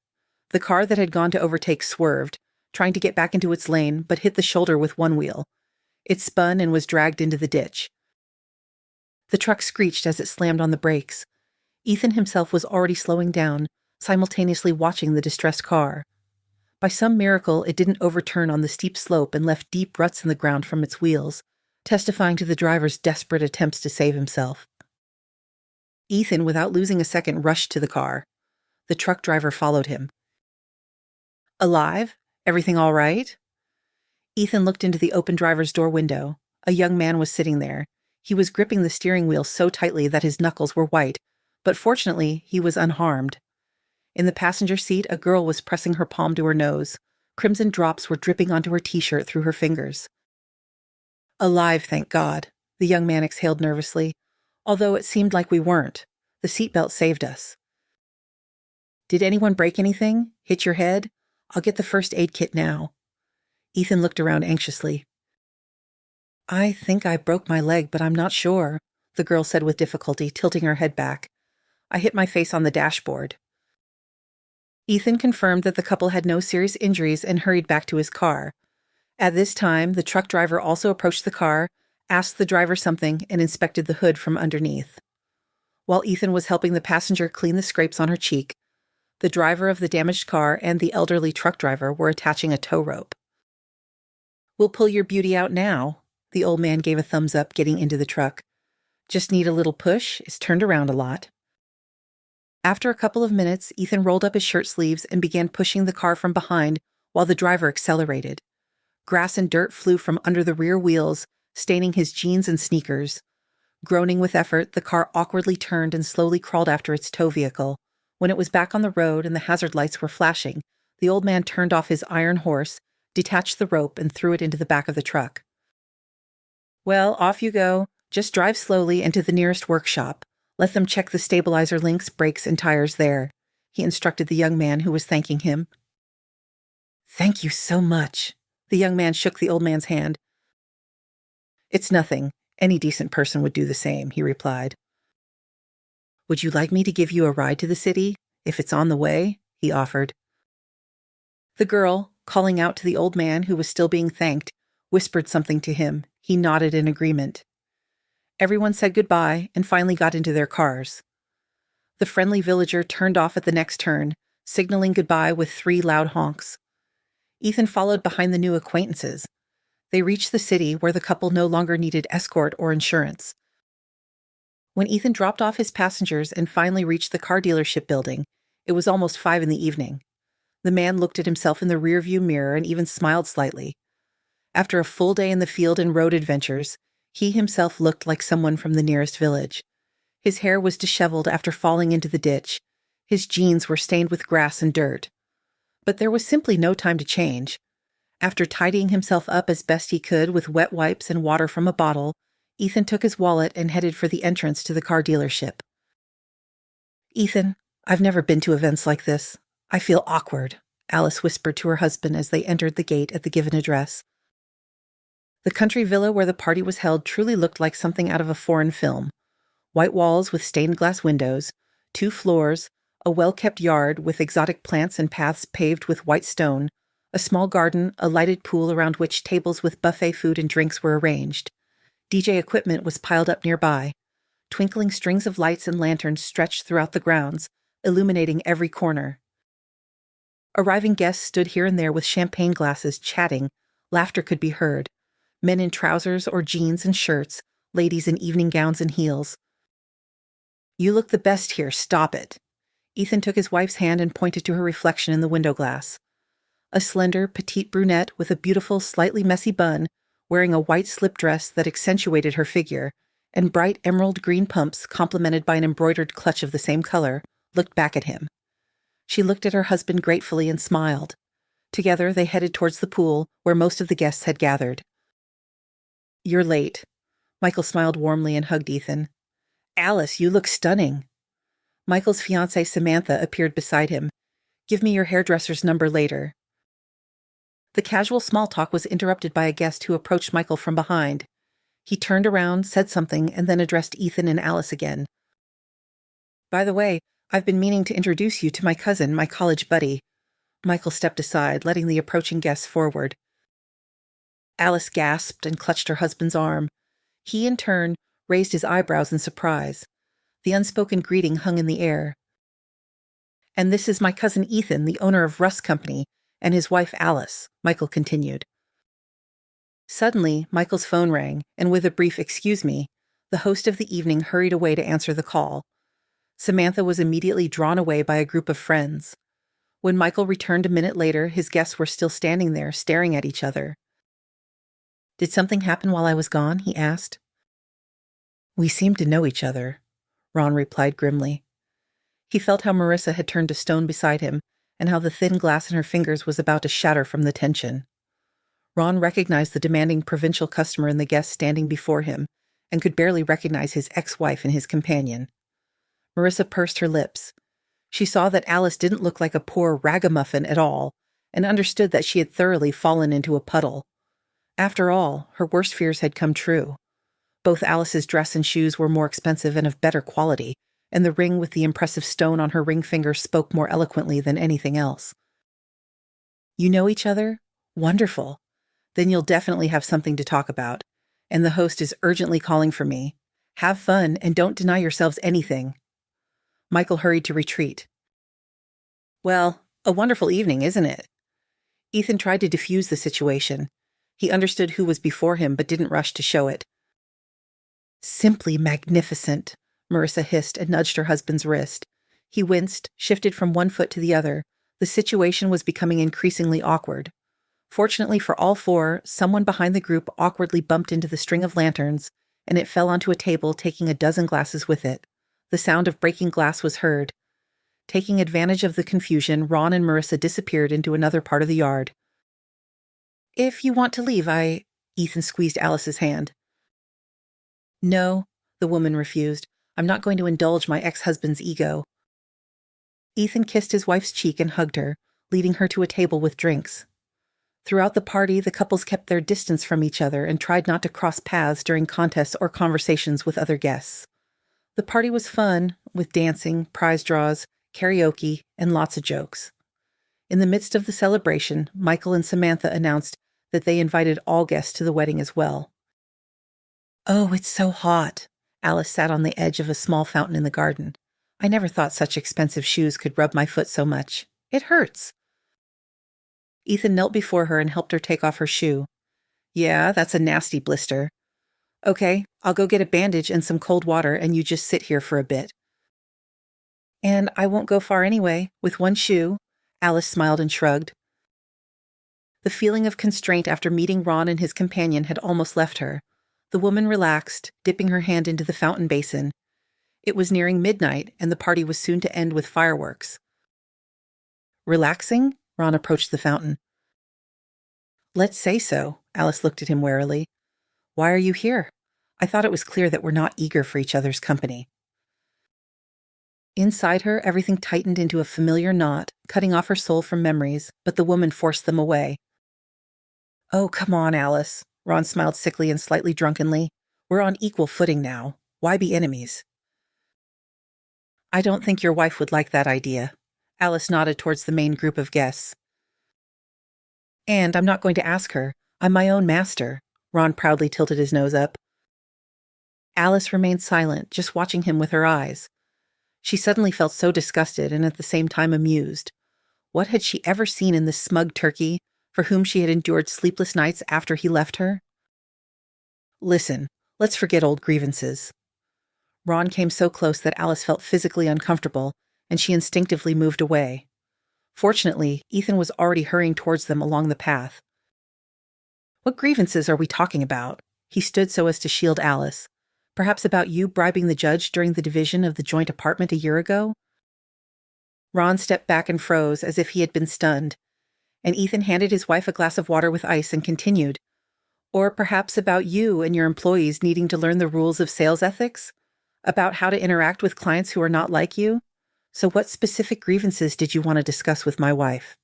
The car that had gone to overtake swerved, trying to get back into its lane, but hit the shoulder with one wheel. It spun and was dragged into the ditch. The truck screeched as it slammed on the brakes. Ethan himself was already slowing down, simultaneously watching the distressed car. By some miracle, it didn't overturn on the steep slope and left deep ruts in the ground from its wheels, testifying to the driver's desperate attempts to save himself. Ethan, without losing a second, rushed to the car. The truck driver followed him. "Alive? Everything all right?" Ethan looked into the open driver's door window. A young man was sitting there. He was gripping the steering wheel so tightly that his knuckles were white, but fortunately, he was unharmed. In the passenger seat, a girl was pressing her palm to her nose. Crimson drops were dripping onto her t-shirt through her fingers. "Alive, thank God," the young man exhaled nervously. "Although it seemed like we weren't. The seatbelt saved us." "Did anyone break anything? Hit your head? I'll get the first aid kit now." Ethan looked around anxiously. "I think I broke my leg, but I'm not sure," the girl said with difficulty, tilting her head back. "I hit my face on the dashboard." Ethan confirmed that the couple had no serious injuries and hurried back to his car. At this time, the truck driver also approached the car, asked the driver something, and inspected the hood from underneath. While Ethan was helping the passenger clean the scrapes on her cheek, the driver of the damaged car and the elderly truck driver were attaching a tow rope. "We'll pull your beauty out now." The old man gave a thumbs up, getting into the truck. "Just need a little push. It's turned around a lot." After a couple of minutes, Ethan rolled up his shirt sleeves and began pushing the car from behind while the driver accelerated. Grass and dirt flew from under the rear wheels, staining his jeans and sneakers. Groaning with effort, the car awkwardly turned and slowly crawled after its tow vehicle. When it was back on the road and the hazard lights were flashing, the old man turned off his iron horse, detached the rope, and threw it into the back of the truck. "Well, off you go. Just drive slowly into the nearest workshop. Let them check the stabilizer links, brakes, and tires there," he instructed the young man who was thanking him. "Thank you so much." The young man shook the old man's hand. "It's nothing. Any decent person would do the same," he replied. "Would you like me to give you a ride to the city, if it's on the way?" he offered. The girl, calling out to the old man who was still being thanked, whispered something to him. He nodded in agreement. Everyone said goodbye and finally got into their cars. The friendly villager turned off at the next turn, signaling goodbye with 3 loud honks. Ethan followed behind the new acquaintances. They reached the city where the couple no longer needed escort or insurance. When Ethan dropped off his passengers and finally reached the car dealership building, it was almost 5 in the evening. The man looked at himself in the rearview mirror and even smiled slightly. After a full day in the field and road adventures, he himself looked like someone from the nearest village. His hair was disheveled after falling into the ditch. His jeans were stained with grass and dirt. But there was simply no time to change. After tidying himself up as best he could with wet wipes and water from a bottle, Ethan took his wallet and headed for the entrance to the car dealership. "Ethan, I've never been to events like this. I feel awkward," Alice whispered to her husband as they entered the gate at the given address. The country villa where the party was held truly looked like something out of a foreign film. White walls with stained glass windows, 2 floors, a well-kept yard with exotic plants and paths paved with white stone, a small garden, a lighted pool around which tables with buffet food and drinks were arranged. DJ equipment was piled up nearby. Twinkling strings of lights and lanterns stretched throughout the grounds, illuminating every corner. Arriving guests stood here and there with champagne glasses, chatting. Laughter could be heard. Men in trousers or jeans and shirts, ladies in evening gowns and heels. "You look the best here, stop it." Ethan took his wife's hand and pointed to her reflection in the window glass. A slender, petite brunette with a beautiful, slightly messy bun, wearing a white slip dress that accentuated her figure, and bright emerald green pumps complemented by an embroidered clutch of the same color, looked back at him. She looked at her husband gratefully and smiled. Together they headed towards the pool, where most of the guests had gathered. "You're late." Michael smiled warmly and hugged Ethan. "Alice, you look stunning." Michael's fiancée Samantha appeared beside him. "Give me your hairdresser's number later." The casual small talk was interrupted by a guest who approached Michael from behind. He turned around, said something, and then addressed Ethan and Alice again. "By the way, I've been meaning to introduce you to my cousin, my college buddy." Michael stepped aside, letting the approaching guests forward. Alice gasped and clutched her husband's arm. He, in turn, raised his eyebrows in surprise. The unspoken greeting hung in the air. "And this is my cousin Ethan, the owner of Russ Company, and his wife Alice," Michael continued. Suddenly, Michael's phone rang, and with a brief "excuse me," the host of the evening hurried away to answer the call. Samantha was immediately drawn away by a group of friends. When Michael returned a minute later, his guests were still standing there, staring at each other. "Did something happen while I was gone?" he asked. "We seemed to know each other," Ron replied grimly. He felt how Marissa had turned to stone beside him, and how the thin glass in her fingers was about to shatter from the tension. Ron recognized the demanding provincial customer in the guest standing before him, and could barely recognize his ex-wife and his companion. Marissa pursed her lips. She saw that Alice didn't look like a poor ragamuffin at all, and understood that she had thoroughly fallen into a puddle. After all, her worst fears had come true. Both Alice's dress and shoes were more expensive and of better quality, and the ring with the impressive stone on her ring finger spoke more eloquently than anything else. "You know each other? Wonderful. Then you'll definitely have something to talk about. and the host is urgently calling for me. Have fun and don't deny yourselves anything." Michael hurried to retreat. "Well, a wonderful evening, isn't it?" Ethan tried to diffuse the situation. He understood who was before him but didn't rush to show it. "Simply magnificent," Marissa hissed and nudged her husband's wrist. He winced, shifted from one foot to the other. The situation was becoming increasingly awkward. Fortunately for all four, someone behind the group awkwardly bumped into the string of lanterns, and it fell onto a table, taking a dozen glasses with it. The sound of breaking glass was heard. Taking advantage of the confusion, Ron and Marissa disappeared into another part of the yard. "If you want to leave, Ethan squeezed Alice's hand. "No," the woman refused. "I'm not going to indulge my ex-husband's ego." Ethan kissed his wife's cheek and hugged her, leading her to a table with drinks. Throughout the party, the couples kept their distance from each other and tried not to cross paths during contests or conversations with other guests. The party was fun, with dancing, prize draws, karaoke, and lots of jokes. In the midst of the celebration, Michael and Samantha announced that they invited all guests to the wedding as well. "Oh, it's so hot." Alice sat on the edge of a small fountain in the garden. "I never thought such expensive shoes could rub my foot so much. It hurts." Ethan knelt before her and helped her take off her shoe. "Yeah, that's a nasty blister." "Okay, I'll go get a bandage and some cold water and you just sit here for a bit." "And I won't go far anyway, with one shoe." Alice smiled and shrugged. The feeling of constraint after meeting Ron and his companion had almost left her. The woman relaxed, dipping her hand into the fountain basin. It was nearing midnight, and the party was soon to end with fireworks. "Relaxing?" Ron approached the fountain. "Let's say so." Alice looked at him warily. "Why are you here? I thought it was clear that we're not eager for each other's company." Inside her, everything tightened into a familiar knot, cutting off her soul from memories, but the woman forced them away. "Oh, come on, Alice." Ron smiled sickly and slightly drunkenly. "We're on equal footing now. Why be enemies?" "I don't think your wife would like that idea." Alice nodded towards the main group of guests. "And I'm not going to ask her. I'm my own master." Ron proudly tilted his nose up. Alice remained silent, just watching him with her eyes. She suddenly felt so disgusted and at the same time amused. What had she ever seen in this smug turkey, for whom she had endured sleepless nights after he left her? "Listen, let's forget old grievances." Ron came so close that Alice felt physically uncomfortable, and she instinctively moved away. Fortunately, Ethan was already hurrying towards them along the path. "What grievances are we talking about?" He stood so as to shield Alice. "Perhaps about you bribing the judge during the division of the joint apartment a year ago?" Ron stepped back and froze as if he had been stunned, and Ethan handed his wife a glass of water with ice and continued. "Or perhaps about you and your employees needing to learn the rules of sales ethics? About how to interact with clients who are not like you? So what specific grievances did you want to discuss with my wife?"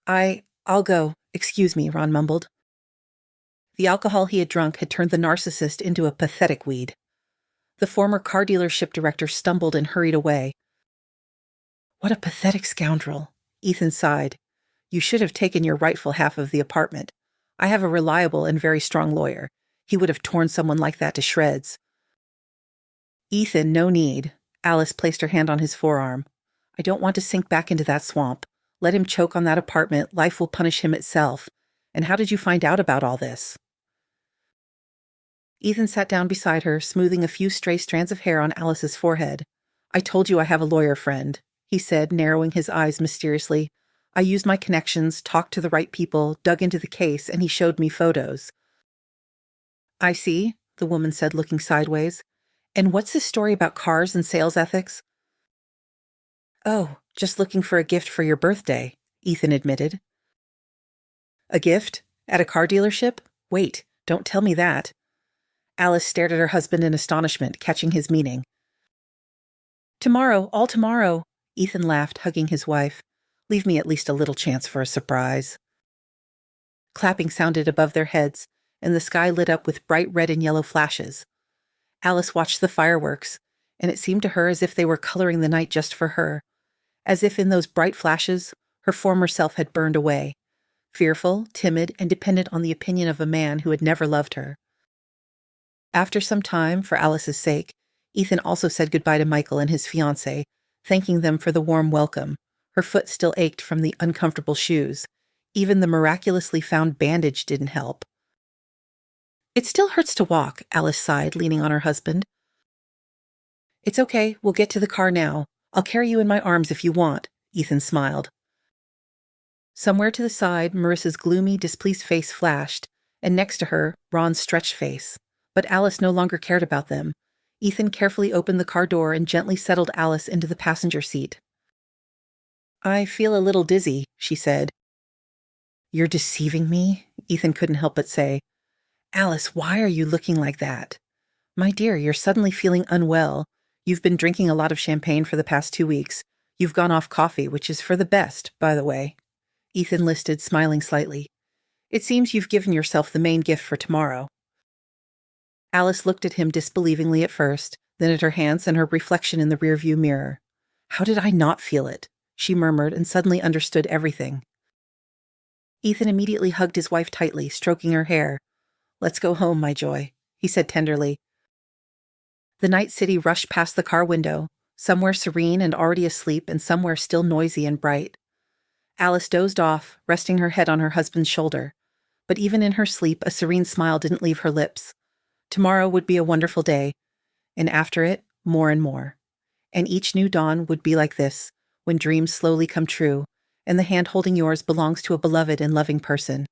I'll go. Excuse me," Ron mumbled. The alcohol he had drunk had turned the narcissist into a pathetic weed. The former car dealership director stumbled and hurried away. "What a pathetic scoundrel," Ethan sighed. "You should have taken your rightful half of the apartment. I have a reliable and very strong lawyer. He would have torn someone like that to shreds." "Ethan, no need." Alice placed her hand on his forearm. "I don't want to sink back into that swamp. Let him choke on that apartment. Life will punish him itself. And how did you find out about all this?" Ethan sat down beside her, smoothing a few stray strands of hair on Alice's forehead. "I told you I have a lawyer friend," he said, narrowing his eyes mysteriously. "I used my connections, talked to the right people, dug into the case, and he showed me photos." "I see," the woman said, looking sideways. "And what's this story about cars and sales ethics?" "Oh, just looking for a gift for your birthday," Ethan admitted. "A gift? At a car dealership? Wait, don't tell me that." Alice stared at her husband in astonishment, catching his meaning. "Tomorrow, all tomorrow," Ethan laughed, hugging his wife. "Leave me at least a little chance for a surprise." Clapping sounded above their heads, and the sky lit up with bright red and yellow flashes. Alice watched the fireworks, and it seemed to her as if they were coloring the night just for her, as if in those bright flashes her former self had burned away, fearful, timid, and dependent on the opinion of a man who had never loved her. After some time, for Alice's sake, Ethan also said goodbye to Michael and his fiancée, thanking them for the warm welcome. Her foot still ached from the uncomfortable shoes. Even the miraculously found bandage didn't help. "It still hurts to walk," Alice sighed, leaning on her husband. "It's okay, we'll get to the car now. I'll carry you in my arms if you want," Ethan smiled. Somewhere to the side, Marissa's gloomy, displeased face flashed, and next to her, Ron's stretched face. But Alice no longer cared about them. Ethan carefully opened the car door and gently settled Alice into the passenger seat. "I feel a little dizzy," she said. "You're deceiving me?" Ethan couldn't help but say. "Alice, why are you looking like that? My dear, you're suddenly feeling unwell. You've been drinking a lot of champagne for the past 2 weeks. You've gone off coffee, which is for the best, by the way." Ethan listed, smiling slightly. "It seems you've given yourself the main gift for tomorrow." Alice looked at him disbelievingly at first, then at her hands and her reflection in the rearview mirror. "How did I not feel it?" she murmured, and suddenly understood everything. Ethan immediately hugged his wife tightly, stroking her hair. "Let's go home, my joy," he said tenderly. The night city rushed past the car window, somewhere serene and already asleep, and somewhere still noisy and bright. Alice dozed off, resting her head on her husband's shoulder. But even in her sleep, a serene smile didn't leave her lips. Tomorrow would be a wonderful day, and after it, more and more. And each new dawn would be like this, when dreams slowly come true, and the hand holding yours belongs to a beloved and loving person.